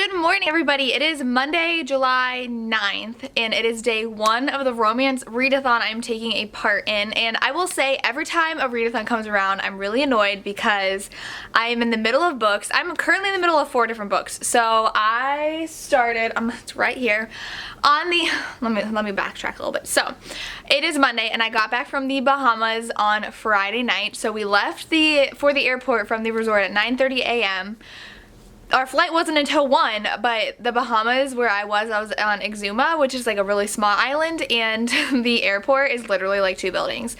Good morning, everybody. It is Monday, July 9th, and it is day one of the romance readathon I'm taking a part in. And I will say, every time a readathon comes around, I'm really annoyed because I'm in the middle of books. I'm currently in the middle of 4 different books. So I started, it's right here, on the, let me backtrack a little bit. So it is Monday, and I got back from the Bahamas on Friday night. So we left for the airport from the resort at 9:30 a.m. Our flight wasn't until 1, but the Bahamas where I was on Exuma, which is like a really small island, and the airport is literally like 2 buildings.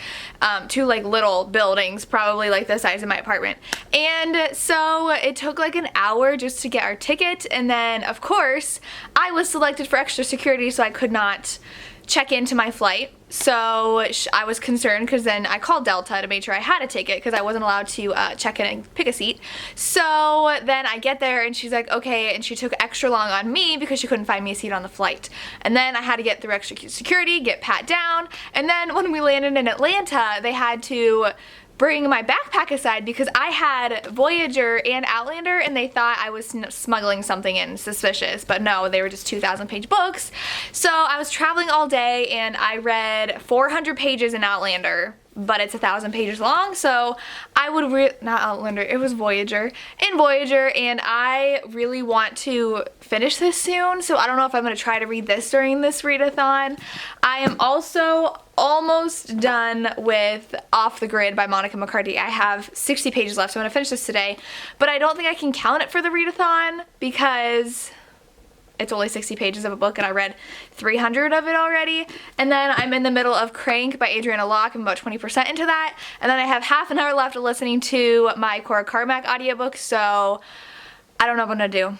2 like little buildings, probably like the size of my apartment. And so it took like an hour just to get our ticket, and then of course I was selected for extra security, so I could not check into my flight. So I was concerned because then I called Delta to make sure I had a ticket because I wasn't allowed to check in and pick a seat. So then I get there and she's like, okay, and she took extra long on me because she couldn't find me a seat on the flight. And then I had to get through extra security, get pat down, and then when we landed in Atlanta, they had to bring my backpack aside because I had Voyager and Outlander, and they thought I was smuggling something in suspicious, but no, they were just 2,000-page books. So I was traveling all day and I read 400 pages in Outlander, but it's 1,000 pages long, so I would not Outlander, it was Voyager, and I really want to finish this soon, so I don't know if I'm going to try to read this during this readathon. I am also almost done with Off the Grid by Monica McCarthy. I have 60 pages left, so I'm going to finish this today, but I don't think I can count it for the readathon because it's only 60 pages of a book and I read 300 of it already. And then I'm in the middle of Crank by Adriana Locke. I'm about 20% into that. And then I have half an hour left of listening to my Cora Carmack audiobook, so I don't know what I'm gonna do.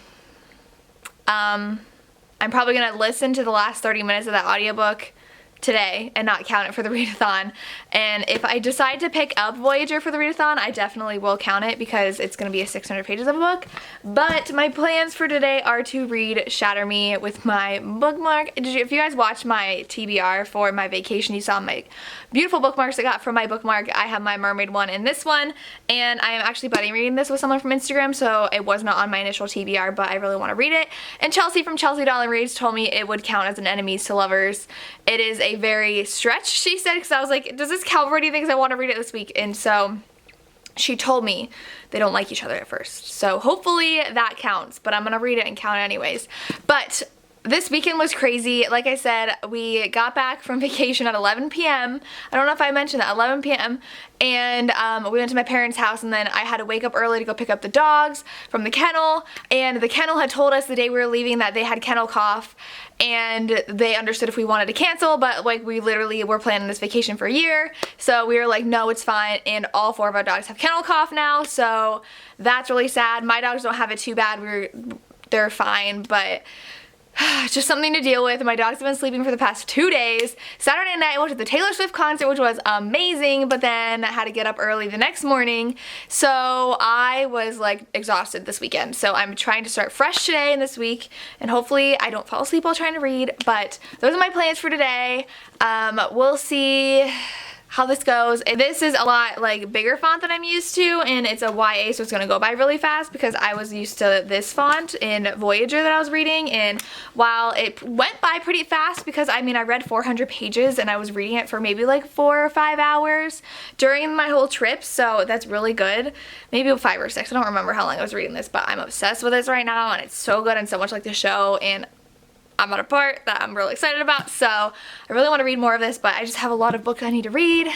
I'm probably gonna listen to the last 30 minutes of that audiobook today and not count it for the readathon. And if I decide to pick up Voyager for the readathon, I definitely will count it because it's going to be a 600 pages of a book. But my plans for today are to read Shatter Me with my bookmark. If you guys watched my TBR for my vacation, you saw my beautiful bookmarks I got from my bookmark. I have my mermaid one and this one, and I am actually buddy reading this with someone from Instagram, so it was not on my initial TBR, but I really want to read it. And Chelsea from Chelsea Darling Reads told me it would count as an enemies to lovers. It is a very stretch, she said, because I was like, does this count for anything? Because I want to read it this week. And so she told me they don't like each other at first. So hopefully that counts, but I'm going to read it and count it anyways. But this weekend was crazy. Like I said, we got back from vacation at 11 p.m. I don't know if I mentioned that, 11 p.m. And we went to my parents' house, and then I had to wake up early to go pick up the dogs from the kennel. And the kennel had told us the day we were leaving that they had kennel cough, and they understood if we wanted to cancel, but like we literally were planning this vacation for a year. So we were like, no, it's fine. And all 4 of our dogs have kennel cough now, so that's really sad. My dogs don't have it too bad. They're fine, but just something to deal with. My dogs have been sleeping for the past 2 days. Saturday night I went to the Taylor Swift concert, which was amazing, but then I had to get up early the next morning, so I was like exhausted this weekend. So I'm trying to start fresh today and this week, and hopefully I don't fall asleep while trying to read. But those are my plans for today. We'll see how this goes. This is a lot like bigger font than I'm used to, and it's a YA, so it's gonna go by really fast because I was used to this font in Voyager that I was reading, and while it went by pretty fast because I read 400 pages and I was reading it for maybe like 4 or 5 hours during my whole trip, so that's really good. Maybe 5 or 6, I don't remember how long I was reading this, but I'm obsessed with this right now, and it's so good and so much like the show, and I'm at a part that I'm really excited about, so I really want to read more of this, but I just have a lot of books I need to read.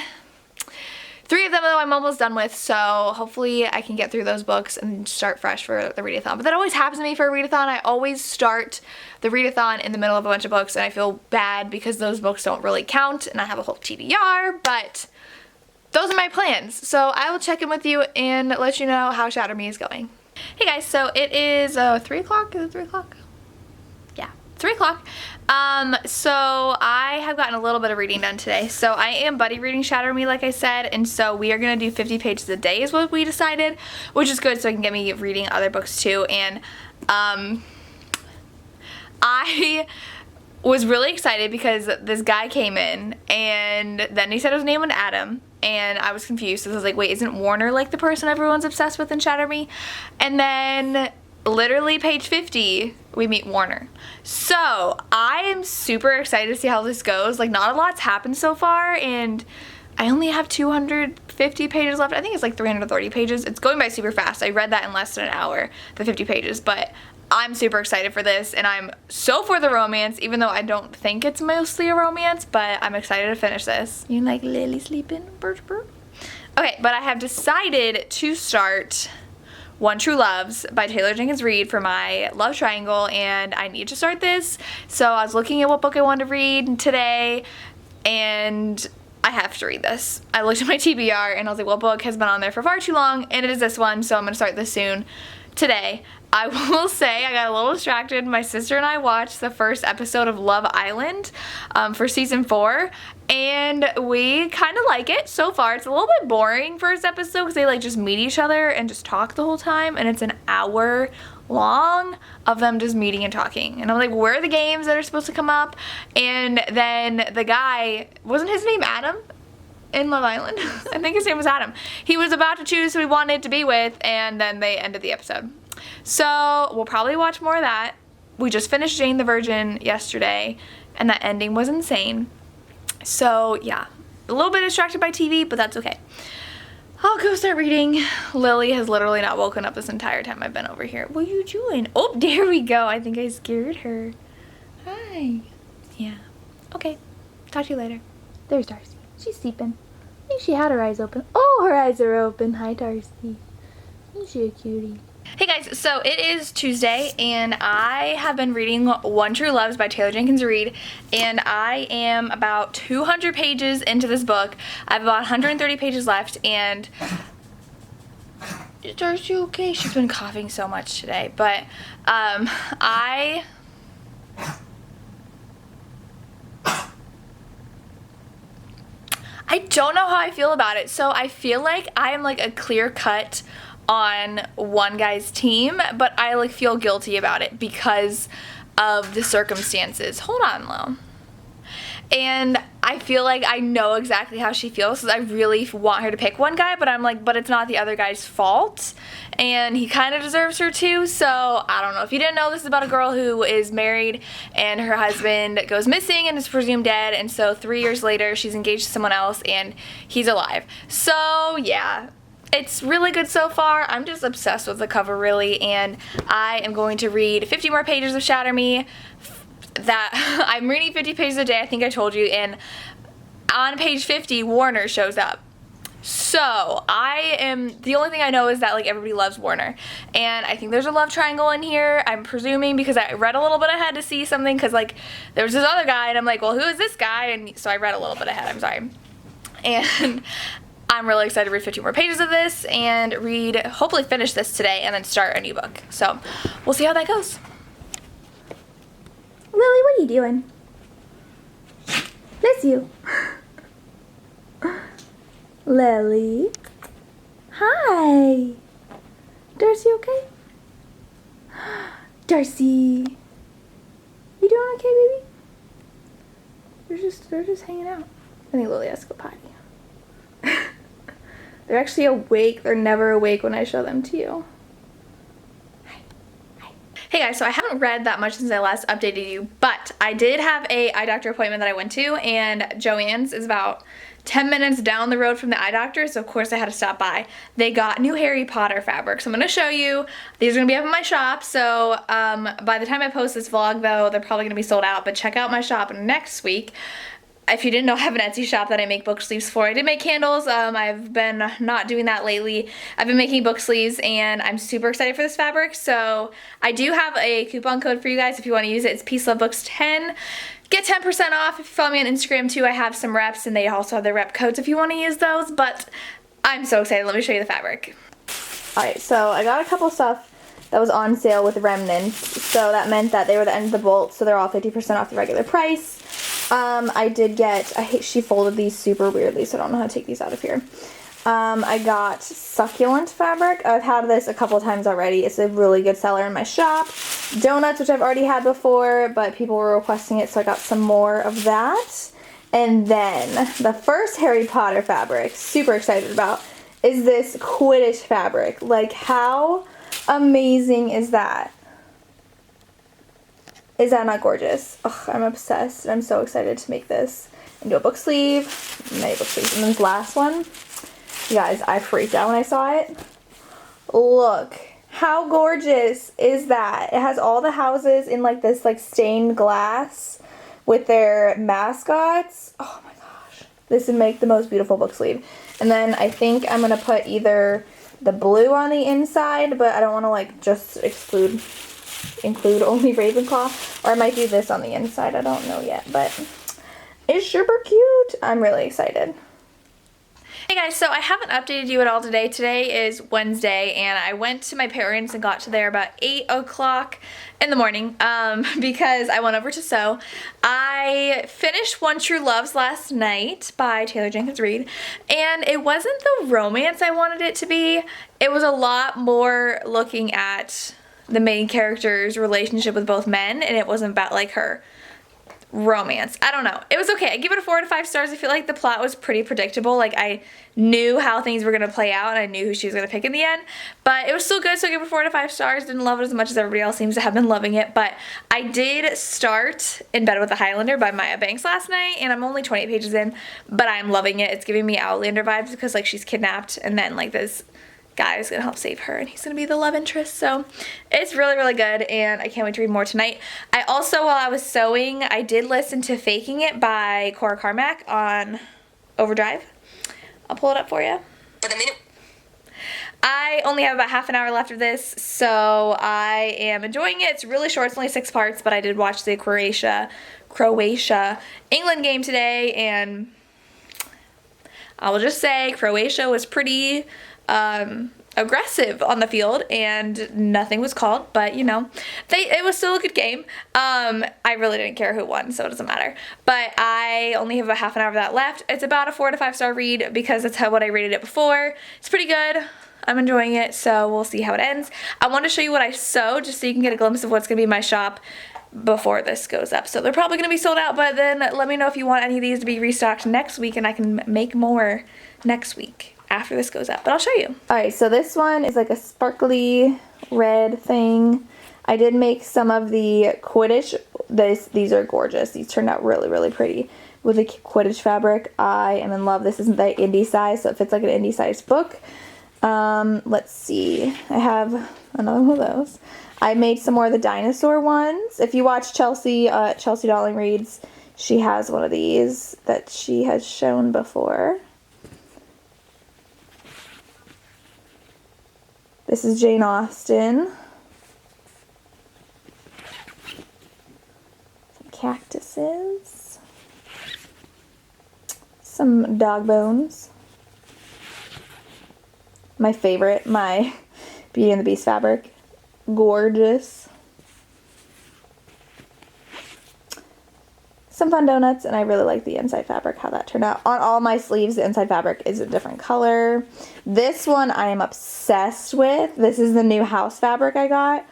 3 of them, though, I'm almost done with, so hopefully I can get through those books and start fresh for the readathon. But that always happens to me for a readathon. I always start the readathon in the middle of a bunch of books, and I feel bad because those books don't really count, and I have a whole TBR, but those are my plans. So I will check in with you and let you know how Shatter Me is going. Hey guys, so it is 3 o'clock? Is it 3 o'clock? 3 o'clock. So I have gotten a little bit of reading done today. So I am buddy reading Shatter Me, like I said, and so we are gonna do 50 pages a day is what we decided, which is good so I can get me reading other books too. And I was really excited because this guy came in and then he said his name was Adam, and I was confused. So I was like, wait, isn't Warner like the person everyone's obsessed with in Shatter Me? And then literally page 50, we meet Warner. So I am super excited to see how this goes. Like, not a lot's happened so far, and I only have 250 pages left. I think it's like 330 pages. It's going by super fast. I read that in less than an hour, the 50 pages, but I'm super excited for this, and I'm so for the romance, even though I don't think it's mostly a romance, but I'm excited to finish this. You like Lily sleeping? Birch bird? Okay, but I have decided to start One True Loves by Taylor Jenkins Reid for my love triangle, and I need to start this. So I was looking at what book I wanted to read today, and I have to read this. I looked at my TBR and I was like, what book has been on there for far too long? And it is this one, so I'm gonna start this soon. Today, I will say I got a little distracted. My sister and I watched the first episode of Love Island for season 4, and we kind of like it so far. It's a little bit boring first episode because they like just meet each other and just talk the whole time, and it's an hour long of them just meeting and talking. And I'm like, where are the games that are supposed to come up? And then the guy, wasn't his name Adam in Love Island? I think his name was Adam. He was about to choose who he wanted to be with, and then they ended the episode. So we'll probably watch more of that. We just finished Jane the Virgin yesterday, and that ending was insane. So yeah, a little bit distracted by TV, but that's okay. I'll go start reading. Lily has literally not woken up this entire time I've been over here. What are you doing? Oh, there we go. I think I scared her. Hi. Yeah. Okay. Talk to you later. There's Darcy. She's sleeping. I think she had her eyes open. Oh, her eyes are open. Hi, Darcy. Isn't she a cutie? Hey guys, so it is Tuesday, and I have been reading One True Loves by Taylor Jenkins Reid, and I am about 200 pages into this book. I have about 130 pages left, and is Darcy okay? She's been coughing so much today, but I don't know how I feel about it. So I feel like I am like a clear cut on one guy's team, but I like feel guilty about it because of the circumstances. Hold on, Lo. And I feel like I know exactly how she feels, because I really want her to pick one guy, but I'm like, but it's not the other guy's fault, and he kind of deserves her too. So I don't know. If you didn't know, this is about a girl who is married and her husband goes missing and is presumed dead, and so 3 years later she's engaged to someone else and he's alive. So yeah, it's really good so far. I'm just obsessed with the cover, really, and I am going to read 50 more pages of Shatter Me. That I'm reading 50 pages a day, I think I told you, and on page 50 Warner shows up. So the only thing I know is that like everybody loves Warner, and I think there's a love triangle in here, I'm presuming, because I read a little bit ahead to see something, because like there was this other guy and I'm like, well, who is this guy? And so I read a little bit ahead, I'm sorry. And I'm really excited to read 50 more pages of this and hopefully finish this today and then start a new book. So we'll see how that goes. Lily, what are you doing? Bless you. Lily. Hi. Darcy okay? Darcy. You doing okay, baby? They're just hanging out. I think Lily has to go potty. They're actually awake. They're never awake when I show them to you. Hey guys, so I haven't read that much since I last updated you, but I did have a eye doctor appointment that I went to, and Joann's is about 10 minutes down the road from the eye doctor, so of course I had to stop by. They got new Harry Potter fabrics. I'm going to show you. These are going to be up in my shop, so by the time I post this vlog though, they're probably going to be sold out, but check out my shop next week. If you didn't know, I have an Etsy shop that I make book sleeves for. I did make candles. I've been not doing that lately. I've been making book sleeves, and I'm super excited for this fabric. So I do have a coupon code for you guys if you want to use it. It's PeaceLoveBooks10. Get 10% off. If you follow me on Instagram too, I have some reps, and they also have their rep codes if you want to use those. But I'm so excited. Let me show you the fabric. Alright, so I got a couple stuff that was on sale with remnants. So that meant that they were the end of the bolt, so they're all 50% off the regular price. I did get, she folded these super weirdly, so I don't know how to take these out of here. I got succulent fabric. I've had this a couple times already. It's a really good seller in my shop. Donuts, which I've already had before, but people were requesting it, so I got some more of that. And then the first Harry Potter fabric, super excited about, is this Quidditch fabric. Like, how amazing is that? Is that not gorgeous? Ugh, I'm obsessed. I'm so excited to make this into a book sleeve. Many book sleeves. And then this last one. You guys, I freaked out when I saw it. Look. How gorgeous is that? It has all the houses in like this like stained glass with their mascots. Oh my gosh. This would make the most beautiful book sleeve. And then I think I'm going to put either the blue on the inside, but I don't want to like just include only Ravenclaw, or I might do this on the inside. I don't know yet, but it's super cute. I'm really excited. Hey guys, so I haven't updated you at all today. Today is Wednesday, and I went to my parents and got to there about 8 o'clock in the morning because I went over to sew. I finished One True Loves last night by Taylor Jenkins Reid, and it wasn't the romance I wanted it to be. It was a lot more looking at the main character's relationship with both men, and it wasn't about like her romance. I don't know. It was okay. I give it a 4 to 5 stars. I feel like the plot was pretty predictable. Like I knew how things were going to play out and I knew who she was going to pick in the end, but it was still good, so I give it 4 to 5 stars. Didn't love it as much as everybody else seems to have been loving it, but I did start In Bed with the Highlander by Maya Banks last night, and I'm only 28 pages in, but I'm loving it. It's giving me Outlander vibes because like she's kidnapped and then like this guy is gonna help save her and he's gonna be the love interest, so it's really, really good and I can't wait to read more tonight. I also, while I was sewing, I did listen to Faking It by Cora Carmack on Overdrive. I'll pull it up for you. I only have about half an hour left of this, so I am enjoying it. It's really short, it's only 6 parts, but I did watch the Croatia-England game today, and I will just say Croatia was pretty aggressive on the field and nothing was called, but you know, it was still a good game. I really didn't care who won, so it doesn't matter, but I only have about half an hour of that left. It's about a 4 to 5 star read because that's what I rated it before. It's pretty good. I'm enjoying it, so we'll see how it ends. I want to show you what I sewed just so you can get a glimpse of what's going to be in my shop before this goes up. So they're probably going to be sold out, but then let me know if you want any of these to be restocked next week and I can make more next week after this goes up, but I'll show you. Alright, so this one is like a sparkly red thing. I did make some of the Quidditch. These are gorgeous. These turned out really, really pretty with the Quidditch fabric. I am in love. This isn't the indie size, so it fits like an indie size book. Let's see. I have another one of those. I made some more of the dinosaur ones. If you watch Chelsea Darling Reads, she has one of these that she has shown before. This is Jane Austen. Some cactuses. Some dog bones. My favorite, my Beauty and the Beast fabric. Gorgeous. Some fun donuts, and I really like the inside fabric, how that turned out. On all my sleeves, the inside fabric is a different color. This one I am obsessed with. This is the new house fabric I got.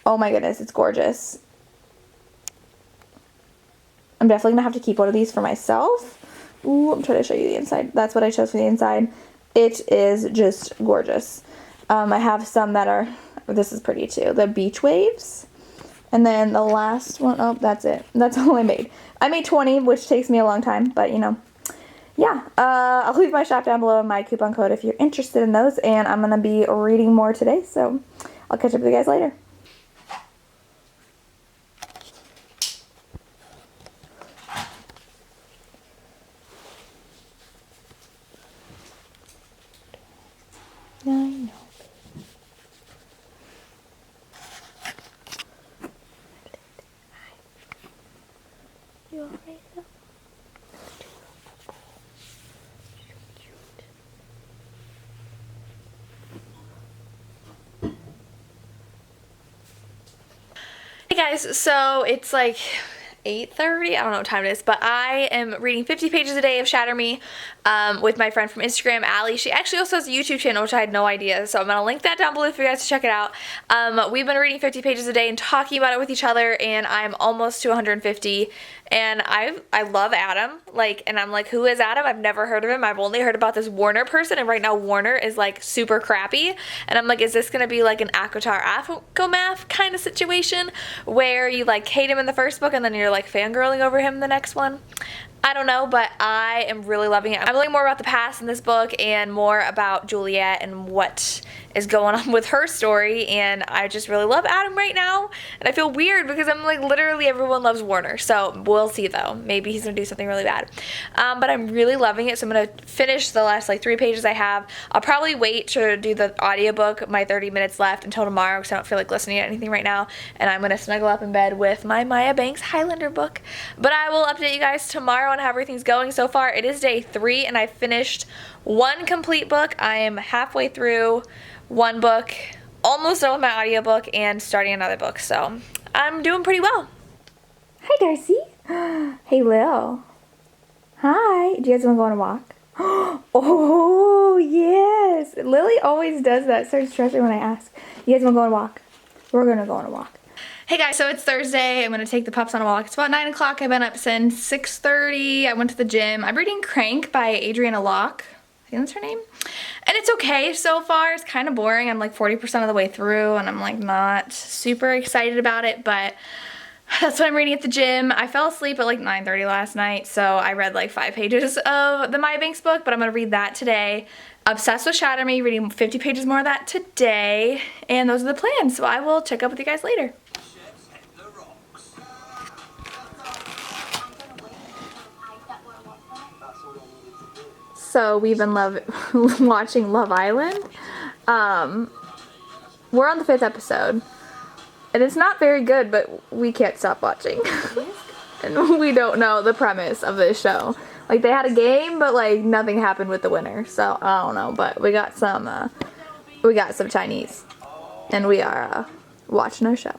Oh my goodness, it's gorgeous. I'm definitely going to have to keep one of these for myself. Ooh, I'm trying to show you the inside. That's what I chose for the inside. It is just gorgeous. I have some that are, this is pretty too, the beach waves. And then the last one, oh, that's it. That's all I made. I made 20, which takes me a long time, but you know, yeah. I'll leave my shop down below and my coupon code if you're interested in those, and I'm going to be reading more today, so I'll catch up with you guys later. I know. You alright though? Hey guys, so it's like 8:30. I don't know what time it is, but I am reading 50 pages a day of Shatter Me with my friend from Instagram, Allie. She actually also has a YouTube channel, which I had no idea, so I'm going to link that down below for you guys to check it out. We've been reading 50 pages a day and talking about it with each other, and I'm almost to 150, and I love Adam, like, and I'm like, who is Adam? I've never heard of him. I've only heard about this Warner person, and right now Warner is like super crappy, and I'm like, is this going to be like an Akatar Afkomath kind of situation where you like hate him in the first book and then you're like fangirling over him in the next one? I don't know, but I am really loving it. I'm learning more about the past in this book and more about Juliet and what is going on with her story, and I just really love Adam right now, and I feel weird because I'm like, literally everyone loves Warner, so we'll see though. Maybe he's gonna do something really bad. But I'm really loving it, so I'm gonna finish the last like 3 pages I have. I'll probably wait to do the audiobook, my 30 minutes left, until tomorrow because I don't feel like listening to anything right now, and I'm gonna snuggle up in bed with my Maya Banks Highlander book. But I will update you guys tomorrow on how everything's going. So far it is day 3 and I finished 1 complete book. I am halfway through 1 book, almost done with my audiobook, and starting another book, so I'm doing pretty well. Hi Darcy. Hey Lil. Hi. Do you guys want to go on a walk? Oh yes. Lily always does that. Starts stressing when I ask. You guys want to go on a walk? We're gonna go on a walk. Hey guys, so it's Thursday. I'm gonna take the pups on a walk. It's about 9 o'clock. I've been up since 6:30. I went to the gym. I'm reading Crank by Adriana Locke. I think that's her name. And it's okay so far. It's kind of boring. I'm like 40% of the way through and I'm like not super excited about it, but that's what I'm reading at the gym. I fell asleep at like 9:30 last night, so I read like 5 pages of the Maya Banks book, but I'm gonna read that today. Obsessed with Shatter Me, reading 50 pages more of that today, and those are the plans, so I will check up with you guys later. So we've been watching Love Island. We're on the 5th episode. And it's not very good, but we can't stop watching. And we don't know the premise of this show. Like, they had a game, but like nothing happened with the winner. So I don't know, but we got some Chinese. And we are watching our show.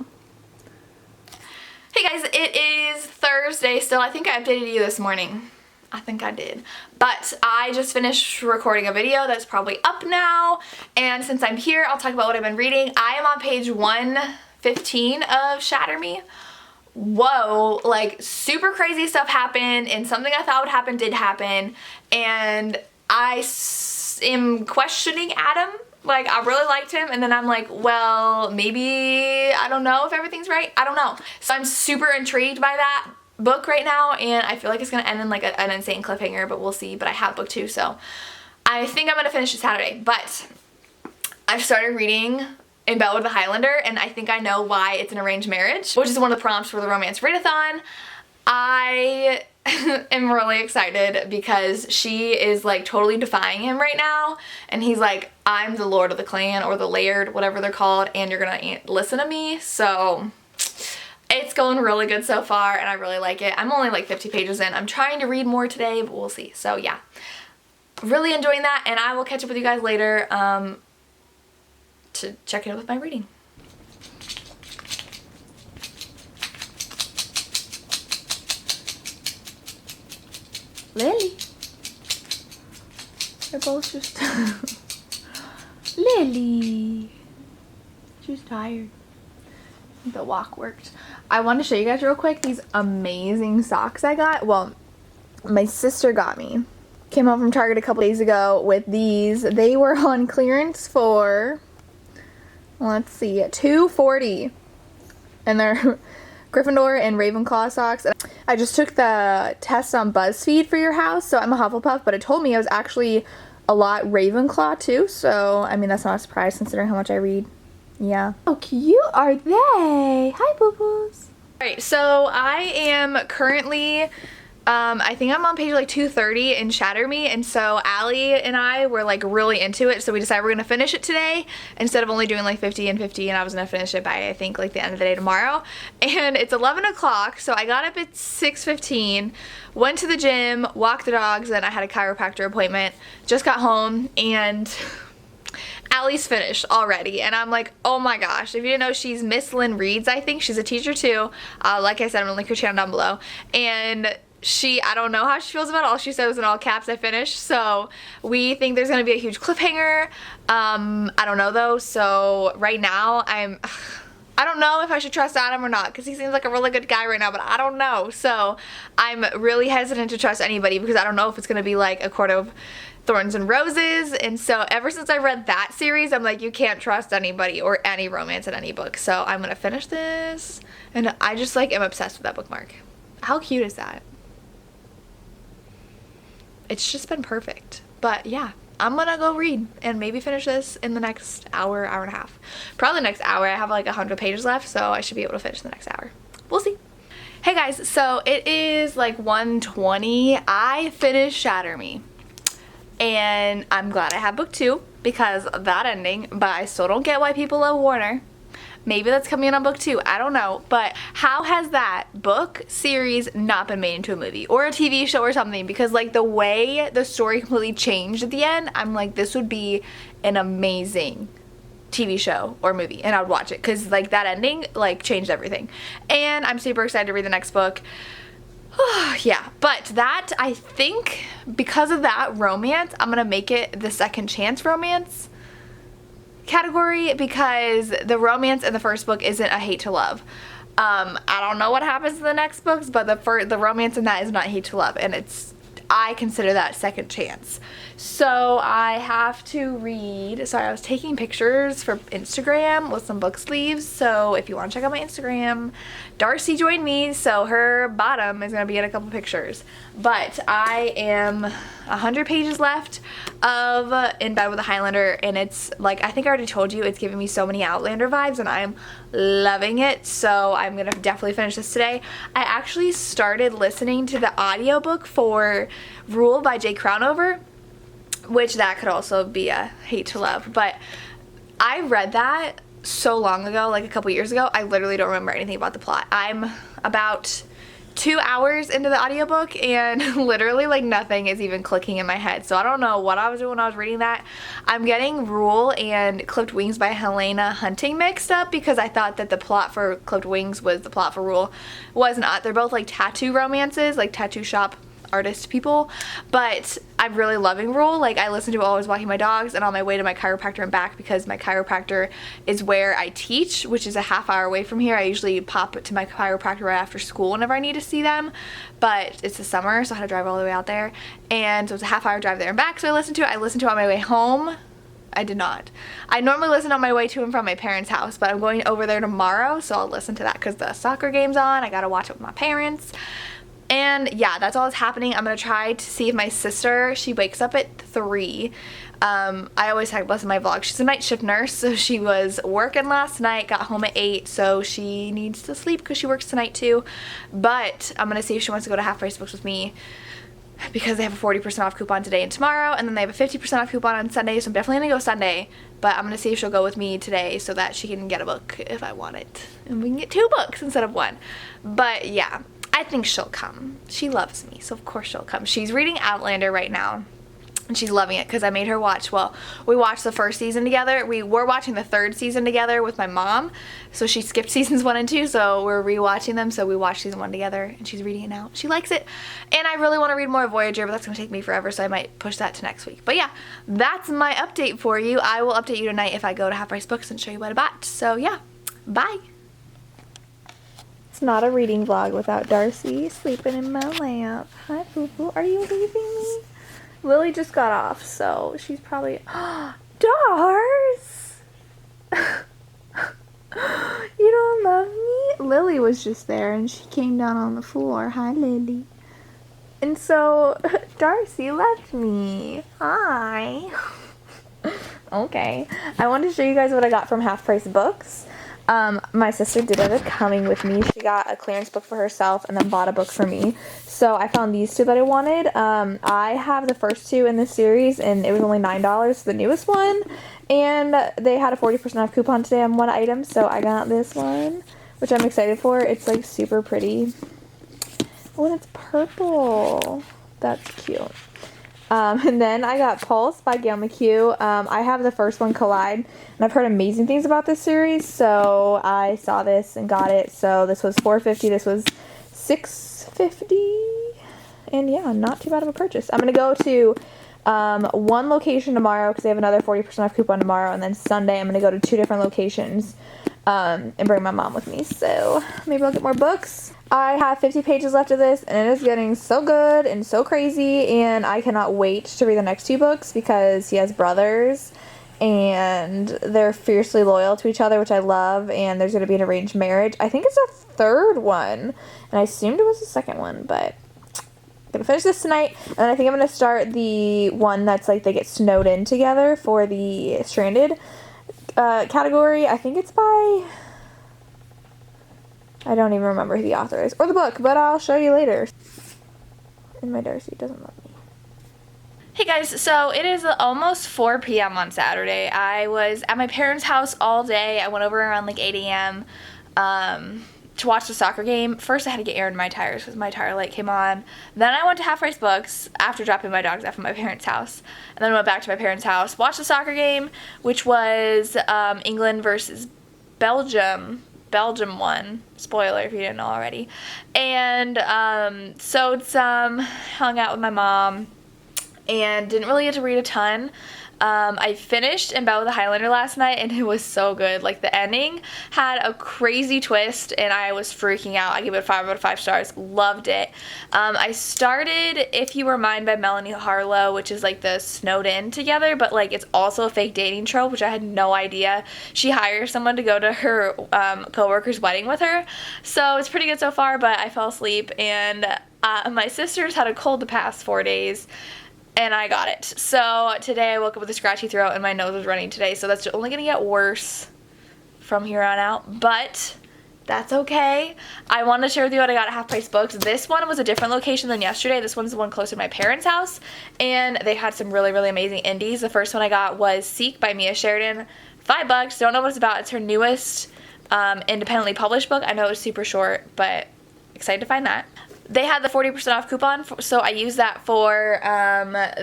Hey guys, it is Thursday still. I think I updated you this morning. I think I did. But I just finished recording a video that's probably up now. And since I'm here, I'll talk about what I've been reading. I am on page 115 of Shatter Me. Whoa, like super crazy stuff happened, and something I thought would happen did happen. And I am questioning Adam. Like, I really liked him, and then I'm like, well, maybe, I don't know if everything's right. I don't know. So I'm super intrigued by that book right now, and I feel like it's gonna end in like an insane cliffhanger, but we'll see. But I have book 2, so I think I'm gonna finish it Saturday. But I've started reading In Bed with the Highlander, and I think I know why it's an arranged marriage, which is one of the prompts for the romance readathon. I am really excited because she is like totally defying him right now, and he's like, I'm the lord of the clan, or the laird, whatever they're called, and you're gonna listen to me. So it's going really good so far, and I really like it. I'm only like 50 pages in. I'm trying to read more today, but we'll see. So yeah, really enjoying that, and I will catch up with you guys later to check in with my reading. Lily. They're both just Lily. She's tired. The walk worked. I wanted to show you guys real quick these amazing socks I got. Well, my sister got me. Came home from Target a couple days ago with these. They were on clearance for, let's see, $2.40. And they're Gryffindor and Ravenclaw socks. I just took the test on BuzzFeed for your house, so I'm a Hufflepuff, but it told me I was actually a lot Ravenclaw too, so I mean that's not a surprise considering how much I read. Yeah. How cute are they? Hi, boo-boos. Alright, so I am currently, I think I'm on page like 230 in Shatter Me, and so Allie and I were like really into it, so we decided we're going to finish it today instead of only doing like 50 and 50, and I was going to finish it by I think like the end of the day tomorrow. And it's 11 o'clock, so I got up at 6:15, went to the gym, walked the dogs, then I had a chiropractor appointment, just got home, and at least finished already, and I'm like, oh my gosh. If you didn't know, she's Miss Lynn Reads, I think. She's a teacher too. Like I said, I'm gonna link her channel down below. And I don't know how she feels about it. All she said was in all caps, I finished. So we think there's gonna be a huge cliffhanger. I don't know though. So right now I don't know if I should trust Adam or not, because he seems like a really good guy right now, but I don't know. So I'm really hesitant to trust anybody, because I don't know if it's gonna be like A Court of Thorns and Roses. And so ever since I read that series, I'm like, you can't trust anybody or any romance in any book. So I'm gonna finish this, and I just like am obsessed with that bookmark. How cute is that? It's just been perfect. But yeah, I'm gonna go read and maybe finish this in the next hour, hour and a half. Probably the next hour. I have like 100 pages left, so I should be able to finish the next hour. We'll see. Hey guys, so it is like 1:20. I finished Shatter Me, and I'm glad I have book 2 because of that ending, but I still don't get why people love Warner. Maybe that's coming in on book 2, I don't know. But how has that book series not been made into a movie or a TV show or something? Because like the way the story completely changed at the end, I'm like, this would be an amazing TV show or movie, and I would watch it, because like that ending like changed everything. And I'm super excited to read the next book. Yeah, but that, I think because of that romance, I'm gonna make it the second chance romance category, because the romance in the first book isn't a hate to love. I don't know what happens in the next books, but the romance in that is not hate to love, and I consider that second chance. So I have to read, sorry, I was taking pictures for Instagram with some book sleeves, so if you want to check out my Instagram, Darcy joined me, so her bottom is going to be in a couple pictures. But I am 100 pages left of In Bed with a Highlander, and it's like, I think I already told you, it's giving me so many Outlander vibes, and I'm loving it, so I'm going to definitely finish this today. I actually started listening to the audiobook for Rule by Jay Crownover, which that could also be a hate to love, but I read that so long ago, like a couple years ago. I literally don't remember anything about the plot. I'm about 2 hours into the audiobook, and literally like nothing is even clicking in my head, so I don't know what I was doing when I was reading that. I'm getting Rule and Clipped Wings by Helena Hunting mixed up, because I thought that the plot for Clipped Wings was the plot for Rule. Was not. They're both like tattoo romances, like tattoo shop artist people, but I'm really loving Rule. Like, I listen to it while I was walking my dogs and on my way to my chiropractor and back, because my chiropractor is where I teach, which is a half hour away from here. I usually pop to my chiropractor right after school whenever I need to see them, but it's the summer, so I had to drive all the way out there, and so it's a half hour drive there and back. So I listened to it on my way home. I did not. I normally listen on my way to and from my parents' house, but I'm going over there tomorrow, so I'll listen to that because the soccer game's on. I gotta watch it with my parents. And yeah, that's all that's happening. I'm gonna try to see if my sister, she wakes up at 3. I always talk about this in my vlog. She's a night shift nurse, so she was working last night, got home at 8, so she needs to sleep because she works tonight too. But I'm gonna see if she wants to go to Half Price Books with me, because they have a 40% off coupon today and tomorrow, and then they have a 50% off coupon on Sunday, so I'm definitely gonna go Sunday. But I'm gonna see if she'll go with me today so that she can get a book if I want it, and we can get 2 books instead of 1. But yeah, I think she'll come. She loves me, so of course she'll come. She's reading Outlander right now, and she's loving it because I made her watch, well, we watched the first season together. We were watching the 3rd season together with my mom, so she skipped seasons 1 and 2, so we're rewatching them. So we watched season 1 together, and she's reading it now. She likes it, and I really want to read more Voyager, but that's going to take me forever, so I might push that to next week. But yeah, that's my update for you. I will update you tonight if I go to Half Price Books and show you what I bought. So yeah, bye. It's not a reading vlog without Darcy sleeping in my lap. Hi, Poo-Poo. Are you leaving me? Lily just got off, so she's probably... Dars! You don't love me? Lily was just there, and she came down on the floor. Hi, Lily. And so, Darcy left me. Hi. Okay. I wanted to show you guys what I got from Half Price Books. My sister did end up coming with me. She got a clearance book for herself and then bought a book for me. So I found these 2 that I wanted. I have the first 2 in this series, and it was only $9 for the newest one. And they had a 40% off coupon today on 1 item, so I got this one, which I'm excited for. It's like super pretty. Oh, and it's purple. That's cute. And then I got Pulse by Gail McHugh. I have the first one, Collide, and I've heard amazing things about this series, so I saw this and got it. So this was $4.50, this was $6.50, and yeah, not too bad of a purchase. I'm going to go to one location tomorrow because they have another 40% off coupon tomorrow, and then Sunday I'm going to go to 2 different locations and bring my mom with me, so maybe I'll get more books. I have 50 pages left of this, and it is getting so good and so crazy, and I cannot wait to read the next 2 books because he has brothers, and they're fiercely loyal to each other, which I love, and there's going to be an arranged marriage. I think it's a 3rd one, and I assumed it was the 2nd one, but I'm going to finish this tonight, and I think I'm going to start the one that's like they get snowed in together for the Stranded category. I think it's by, I don't even remember who the author is or the book, but I'll show you later. And my Darcy doesn't love me. Hey guys, so it is almost 4 p.m. on Saturday. I was at my parents' house all day. I went over around like 8 a.m. To watch the soccer game. First I had to get air in my tires because my tire light came on. Then I went to Half Price Books after dropping my dogs off at my parents' house. And then went back to my parents' house, watched the soccer game, which was England versus Belgium. Belgium won. Spoiler if you didn't know already. And sewed some, hung out with my mom, and didn't really get to read a ton. I finished In Bed with a Highlander last night, and it was so good. Like, the ending had a crazy twist, and I was freaking out. I gave it 5 out of 5 stars. Loved it. I started If You Were Mine by Melanie Harlow, which is like the snowed in together, but like it's also a fake dating trope, which I had no idea. She hires someone to go to her coworker's wedding with her. So it's pretty good so far, but I fell asleep, and my sister's had a cold the past 4 days. And I got it. So today I woke up with a scratchy throat and my nose was running today. So that's only going to get worse from here on out. But that's okay. I want to share with you what I got at Half Price Books. This one was a different location than yesterday. This one's the one closer to my parents' house. And they had some really, really amazing indies. The first one I got was Seek by Mia Sheridan. $5. Don't know what it's about. It's her newest independently published book. I know it was super short, but excited to find that. They had the 40% off coupon, so I used that for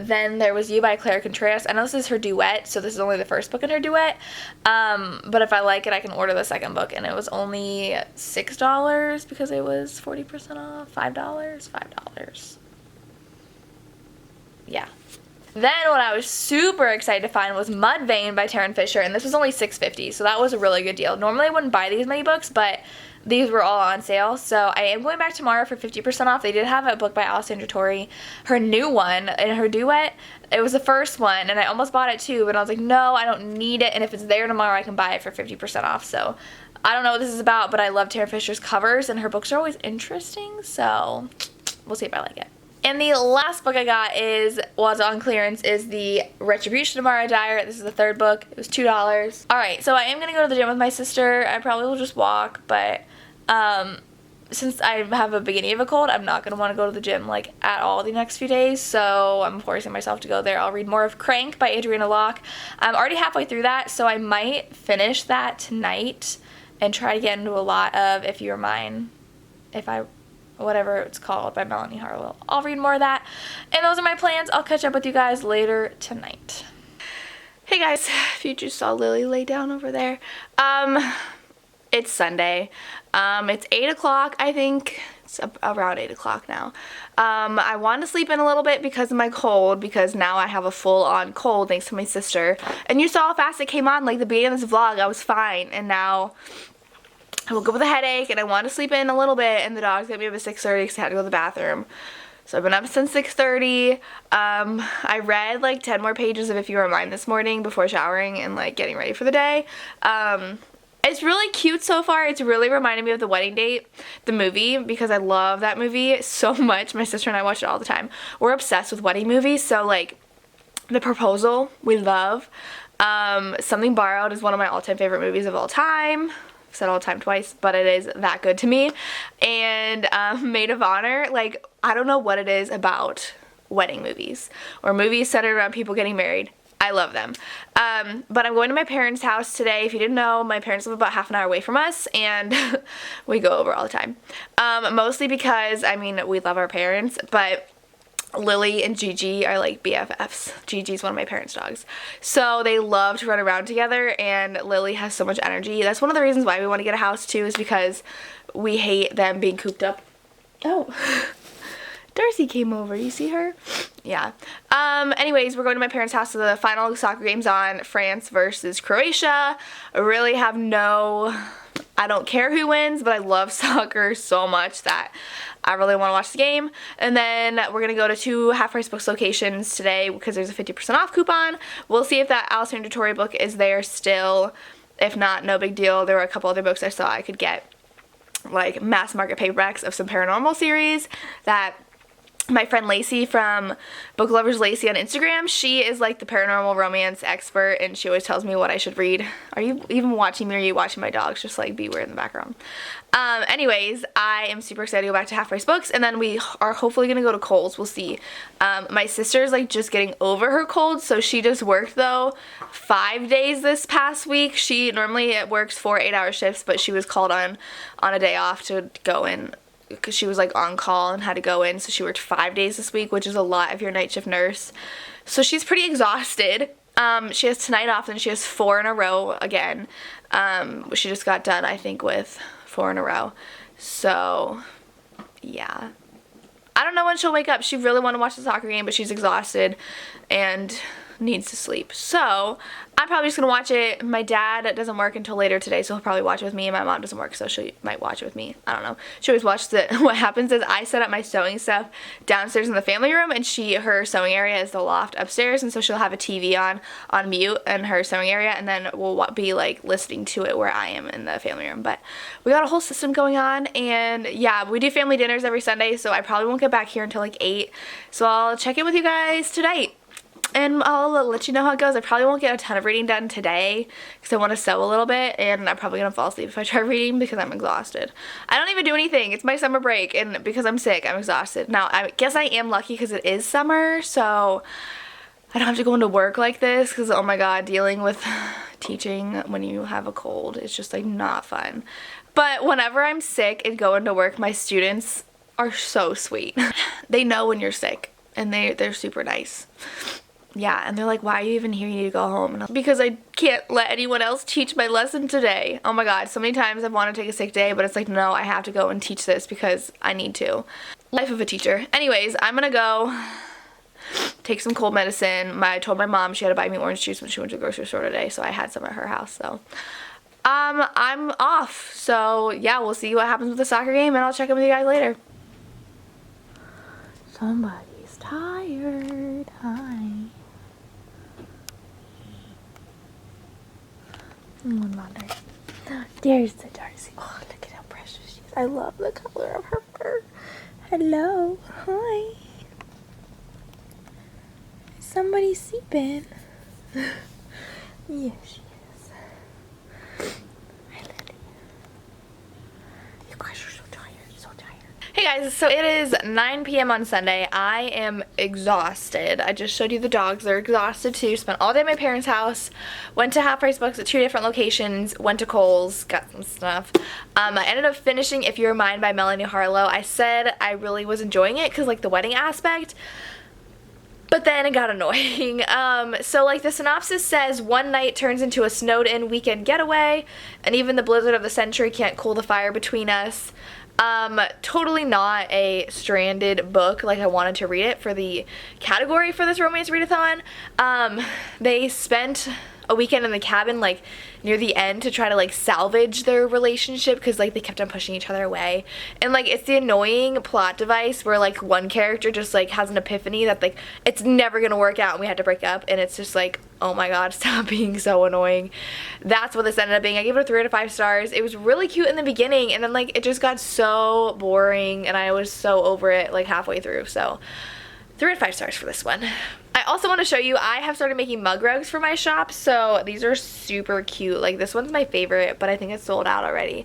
Then There Was You by Claire Contreras. I know this is her duet, so this is only the first book in her duet. But if I like it, I can order the second book, and it was only $6 because it was 40% off. $5. Yeah. Then what I was super excited to find was Mudvayne by Taryn Fisher, and this was only $6.50, so that was a really good deal. Normally I wouldn't buy these many books, but these were all on sale, so I am going back tomorrow for 50% off. They did have a book by Alessandra Torrey, her new one, in her duet. It was the first one, and I almost bought it too, but I was like, no, I don't need it, and if it's there tomorrow, I can buy it for 50% off. So I don't know what this is about, but I love Taryn Fisher's covers, and her books are always interesting, so we'll see if I like it. And the last book I got was on clearance, is the Retribution of Mara Dyer. This is the 3rd book. It was $2. Alright, so I am going to go to the gym with my sister. I probably will just walk, but since I have a beginning of a cold, I'm not going to want to go to the gym like at all the next few days, so I'm forcing myself to go there. I'll read more of Crank by Adriana Locke. I'm already halfway through that, so I might finish that tonight and try to get into a lot of If You Were Mine, whatever it's called, by Melanie Harlow. I'll read more of that, and those are my plans. I'll catch up with you guys later tonight. Hey guys, if you just saw Lily lay down over there, it's Sunday. It's 8 o'clock, I think. It's around 8 o'clock now. I wanted to sleep in a little bit because of my cold, because now I have a full-on cold thanks to my sister. And you saw how fast it came on, like the beginning of this vlog, I was fine, and now I woke up with a headache, and I wanted to sleep in a little bit, and the dogs got me up at 6:30 because I had to go to the bathroom. So I've been up since 6:30. I read like 10 more pages of If You Were Mine this morning before showering and like getting ready for the day. It's really cute so far. It's really reminded me of The Wedding Date, the movie, because I love that movie so much. My sister and I watch it all the time. We're obsessed with wedding movies, so like The Proposal, we love. Something Borrowed is one of my all-time favorite movies of all time. I've said all time twice, but it is that good to me. And Maid of Honor, like, I don't know what it is about wedding movies or movies centered around people getting married. I love them. But I'm going to my parents' house today. If you didn't know, my parents live about half an hour away from us, and we go over all the time. Mostly because, I mean, we love our parents, but Lily and Gigi are like BFFs. Gigi's one of my parents' dogs. So they love to run around together, and Lily has so much energy. That's one of the reasons why we want to get a house too, is because we hate them being cooped up. Oh, Darcy came over. You see her? Yeah. Anyways, we're going to my parents' house. So the final soccer game's on, France versus Croatia. I really have I don't care who wins, but I love soccer so much that I really want to watch the game. And then we're going to go to 2 half-price books locations today because there's a 50% off coupon. We'll see if that Alice Tory book is there still. If not, no big deal. There were a couple other books I saw I could get, like mass market paperbacks of some paranormal series that my friend Lacey from Book Lovers Lacey on Instagram, she is like the paranormal romance expert, and she always tells me what I should read. Are you even watching me, or are you watching my dogs just like be weird in the background? Anyways, I am super excited to go back to Half Price Books, and then we are hopefully gonna go to Kohl's. We'll see. My sister's like just getting over her cold, so she just worked though 5 days this past week. She normally works 4 8-hour shifts, but she was called on a day off to go in because she was like on call and had to go in, so she worked 5 days this week, which is a lot if you're a night shift nurse. So she's pretty exhausted. She has tonight off, and she has 4 in a row again. She just got done, I think, with 4 in a row. So yeah, I don't know when she'll wake up. She really want to watch the soccer game, but she's exhausted and needs to sleep. So I'm probably just gonna watch it. My dad doesn't work until later today, so he'll probably watch it with me, and my mom doesn't work, so she might watch it with me. I don't know. She always watches it. What happens is I set up my sewing stuff downstairs in the family room, and her sewing area is the loft upstairs, and so she'll have a TV on mute in her sewing area, and then we'll be like listening to it where I am in the family room. But we got a whole system going on, and yeah, we do family dinners every Sunday, so I probably won't get back here until like 8, so I'll check in with you guys tonight. And I'll let you know how it goes. I probably won't get a ton of reading done today because I want to sew a little bit, and I'm probably going to fall asleep if I try reading because I'm exhausted. I don't even do anything. It's my summer break, and because I'm sick, I'm exhausted. Now, I guess I am lucky because it is summer, so I don't have to go into work like this because, oh my god, dealing with teaching when you have a cold is just like not fun. But whenever I'm sick and go into work, my students are so sweet. They know when you're sick, and they're super nice. Yeah, and they're like, why are you even here? You need to go home. And because I can't let anyone else teach my lesson today. Oh my god, so many times I've wanted to take a sick day, but it's like, no, I have to go and teach this because I need to. Life of a teacher. Anyways, I'm gonna go take some cold medicine. I told my mom she had to buy me orange juice when she went to the grocery store today, so I had some at her house. So I'm off. So yeah, we'll see what happens with the soccer game, and I'll check in with you guys later. Somebody's tired. Hi. There's the Darcy. Oh, look at how precious she is. I love the color of her fur. Hello. Hi. Is somebody sleeping? Yes, she is. Hi, Lily. You guys are so tired. So tired. Hey guys, so it is 9 p.m. on Sunday. I am exhausted. I just showed you the dogs. They're exhausted too. Spent all day at my parents' house. Went to Half Price Books at 2 different locations. Went to Kohl's. Got some stuff. I ended up finishing If You're Mine by Melanie Harlow. I said I really was enjoying it because like the wedding aspect. But then it got annoying. So like the synopsis says, one night turns into a snowed-in weekend getaway, and even the blizzard of the century can't cool the fire between us. Totally not a stranded book. Like I wanted to read it for the category for this romance readathon. They spent a weekend in the cabin like near the end to try to like salvage their relationship because like they kept on pushing each other away, and like it's the annoying plot device where like one character just like has an epiphany that like it's never gonna work out and we had to break up, and it's just like, oh my god, stop being so annoying. That's what this ended up being. I gave it a 3 out of 5 stars. It was really cute in the beginning, and then like it just got so boring and I was so over it like halfway through. So 3 out of 5 stars for this one. I also want to show you, I have started making mug rugs for my shop, so these are super cute. Like this one's my favorite, but I think it's sold out already.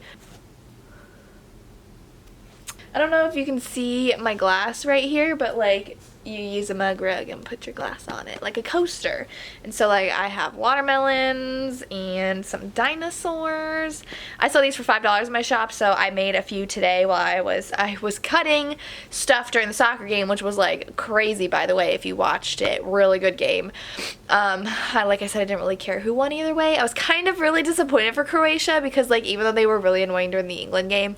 I don't know if you can see my glass right here, but like you use a mug rug and put your glass on it, like a coaster. And so like I have watermelons and some dinosaurs. I saw these for $5 in my shop, so I made a few today while I was cutting stuff during the soccer game, which was like crazy, by the way, if you watched it. Really good game. Like I said, I didn't really care who won either way. I was kind of really disappointed for Croatia because like even though they were really annoying during the England game,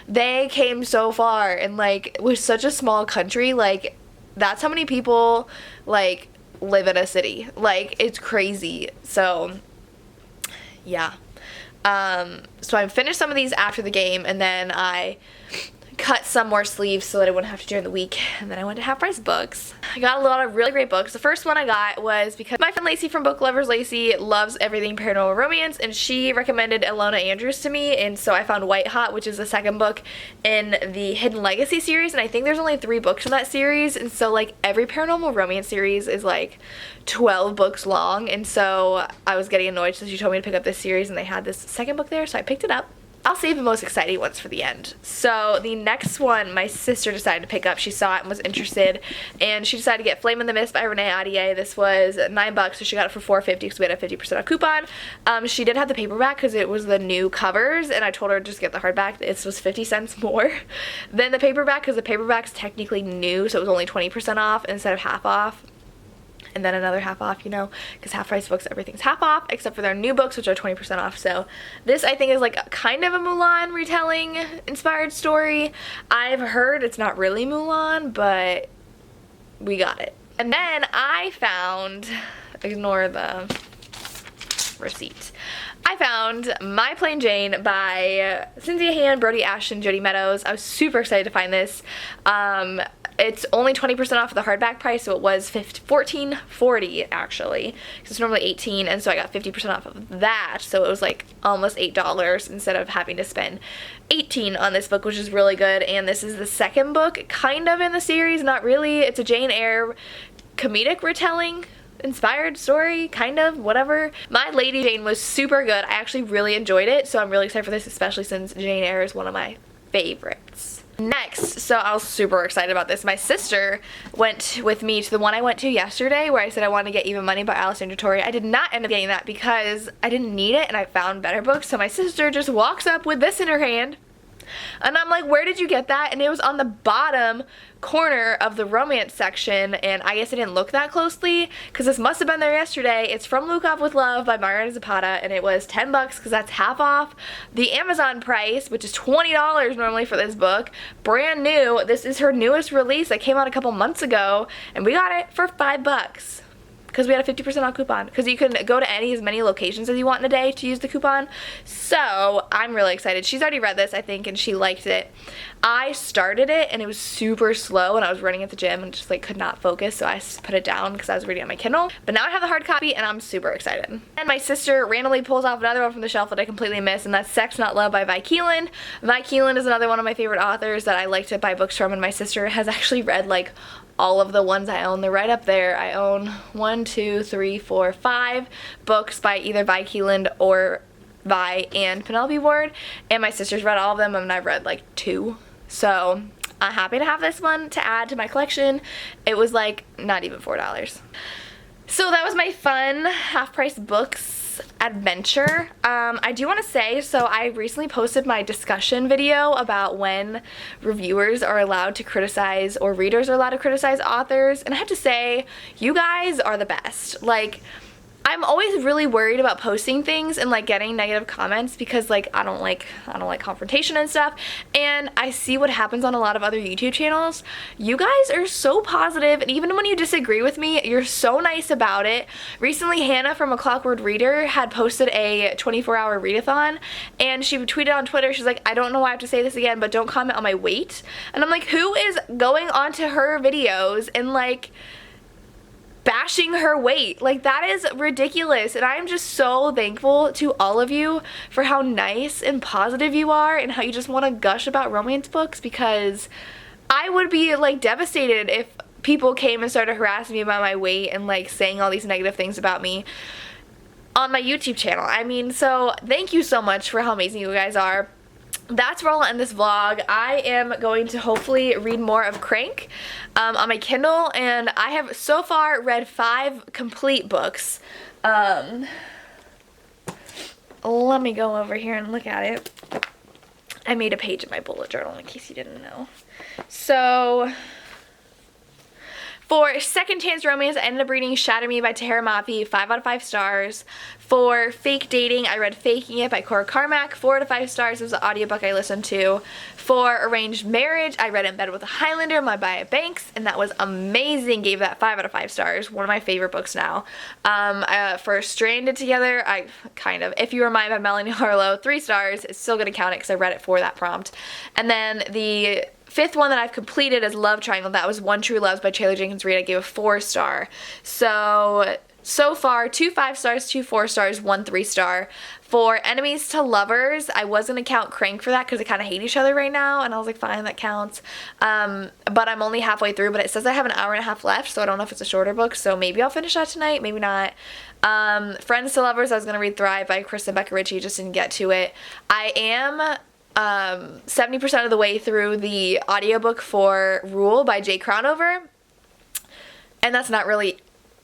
they came so far, and like it was such a small country. Like that's how many people like live in a city. Like it's crazy. So yeah. So I finished some of these after the game, and then I cut some more sleeves so that I wouldn't have to during the week, and then I went to Half Price Books. I got a lot of really great books. The first one I got was because my friend Lacey from Book Lovers Lacey loves everything paranormal romance, and she recommended Ilona Andrews to me, and so I found White Hot, which is the second book in the Hidden Legacy series, and I think there's only 3 books in that series, and so like every paranormal romance series is like 12 books long, and so I was getting annoyed, so she told me to pick up this series, and they had this second book there, so I picked it up. I'll save the most exciting ones for the end. So the next one my sister decided to pick up. She saw it and was interested, and she decided to get Flame in the Mist by Renee Ahdieh. This was $9, so she got it for $4.50 because we had a 50% off coupon. She did have the paperback because it was the new covers, and I told her to just get the hardback. It was 50 cents more than the paperback because the paperback's technically new, so it was only 20% off instead of half off. And then another half off, you know, because Half Price Books, everything's half off except for their new books, which are 20% off. So this I think is like kind of a Mulan retelling inspired story. I've heard it's not really Mulan, but we got it. And then I found, ignore the receipt, I found My Plain Jane by Cynthia Han, Brody Ashton, Jody Meadows. I was super excited to find this. It's only 20% off of the hardback price, so it was $14.40 actually, because it's normally $18, and so I got 50% off of that, so it was like almost $8 instead of having to spend $18 on this book, which is really good. And this is the second book kind of in the series, not really. It's a Jane Eyre comedic retelling inspired story, kind of, whatever. My Lady Jane was super good. I actually really enjoyed it, so I'm really excited for this, especially since Jane Eyre is one of my favorites. Next, so I was super excited about this. My sister went with me to the one I went to yesterday where I said I wanted to get Even Money by Alessandra Torre. I did not end up getting that because I didn't need it and I found better books, so my sister just walks up with this in her hand. And I'm like, where did you get that? And it was on the bottom corner of the romance section, and I guess I didn't look that closely because this must have been there yesterday. It's From Lukov with Love by Mariana Zapata, and it was $10 because that's half off the Amazon price, which is $20 normally for this book. Brand new. This is her newest release that came out a couple months ago, and we got it for $5. Because we had a 50% off coupon. Because you can go to as many locations as you want in a day to use the coupon. So I'm really excited. She's already read this, I think, and she liked it. I started it and it was super slow, and I was running at the gym and just like could not focus, so I put it down because I was reading on my Kindle. But now I have the hard copy and I'm super excited. And my sister randomly pulls off another one from the shelf that I completely missed, and that's Sex Not Love by Vi Keeland. Vi Keeland is another one of my favorite authors that I like to buy books from, and my sister has actually read like all of the ones I own. They're right up there. I own 1, 2, 3, 4, 5 books by either Vi Keeland or Vi and Penelope Ward, and my sister's read all of them, and I've read like 2. So I'm happy to have this one to add to my collection. It was like not even $4. So that was my fun Half Price Books adventure. I do want to say, so I recently posted my discussion video about when reviewers are allowed to criticize or readers are allowed to criticize authors, and I have to say, you guys are the best. Like, I'm always really worried about posting things and like getting negative comments because like I don't like confrontation and stuff, and I see what happens on a lot of other YouTube channels. You guys are so positive, and even when you disagree with me, you're so nice about it. Recently, Hannah from A Clockwork Reader had posted a 24-hour readathon, and she tweeted on Twitter, she's like, I don't know why I have to say this again, but don't comment on my weight. And I'm like, who is going onto her videos and like bashing her weight? Like, that is ridiculous. And I am just so thankful to all of you for how nice and positive you are and how you just want to gush about romance books, because I would be like devastated if people came and started harassing me about my weight and like saying all these negative things about me on my YouTube channel. I mean, so thank you so much for how amazing you guys are. that's where I'll end this vlog. I am going to hopefully read more of Crank on my Kindle, and I have so far read 5 complete books. Let me go over here and look at it. I made a page in my bullet journal in case you didn't know. So, for Second Chance Romance, I ended up reading Shatter Me by Tahira Mafi, 5 out of 5 stars. For Fake Dating, I read Faking It by Cora Carmack, 4 out of 5 stars. It was an audiobook I listened to. For Arranged Marriage, I read In Bed with a Highlander by Maya Banks, and that was amazing. Gave that 5 out of 5 stars. One of my favorite books now. For Stranded Together, If You Were Mine by Melanie Harlow, 3 stars. It's still going to count it because I read it for that prompt. And then the 5th one that I've completed is Love Triangle. That was One True Loves by Taylor Jenkins Reid. I gave a 4 star. So far, 2 5 stars, 2 4 stars, 1 3 star. For Enemies to Lovers, I was going to count Crank for that because they kind of hate each other right now, and I was like, fine, that counts. But I'm only halfway through, but it says I have an hour and a half left, so I don't know if it's a shorter book, so maybe I'll finish that tonight, maybe not. Friends to Lovers, I was going to read Thrive by Kristen Becker Ritchie, just didn't get to it. I am 70% of the way through the audiobook for Rule by Jay Crownover, and that's not really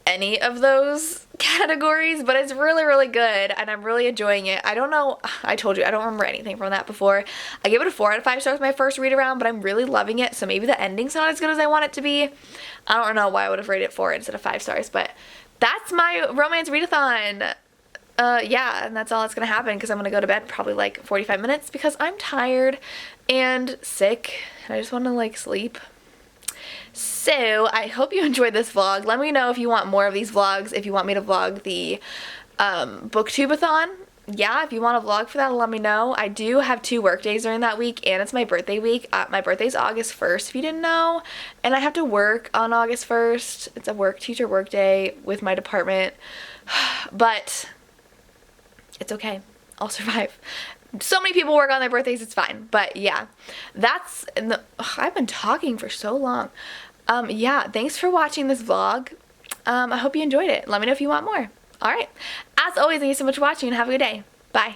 any of those categories, but it's really, really good, and I'm really enjoying it. I don't know, I told you, I don't remember anything from that before. I gave it a 4 out of 5 stars my first read around, but I'm really loving it, so maybe the ending's not as good as I want it to be. I don't know why I would have rated it 4 instead of 5 stars, but that's my romance readathon. Yeah, and that's all that's gonna happen because I'm gonna go to bed probably like 45 minutes because I'm tired and sick, and I just want to like sleep. So, I hope you enjoyed this vlog. Let me know if you want more of these vlogs, if you want me to vlog the booktubeathon. Yeah, if you want a vlog for that, let me know. I do have 2 work days during that week, and it's my birthday week. My birthday's August 1st, if you didn't know, and I have to work on August 1st. It's a teacher work day with my department, but it's okay. I'll survive. So many people work on their birthdays, it's fine. But yeah, I've been talking for so long. Yeah, thanks for watching this vlog. I hope you enjoyed it. Let me know if you want more. Alright. As always, thank you so much for watching and have a good day. Bye.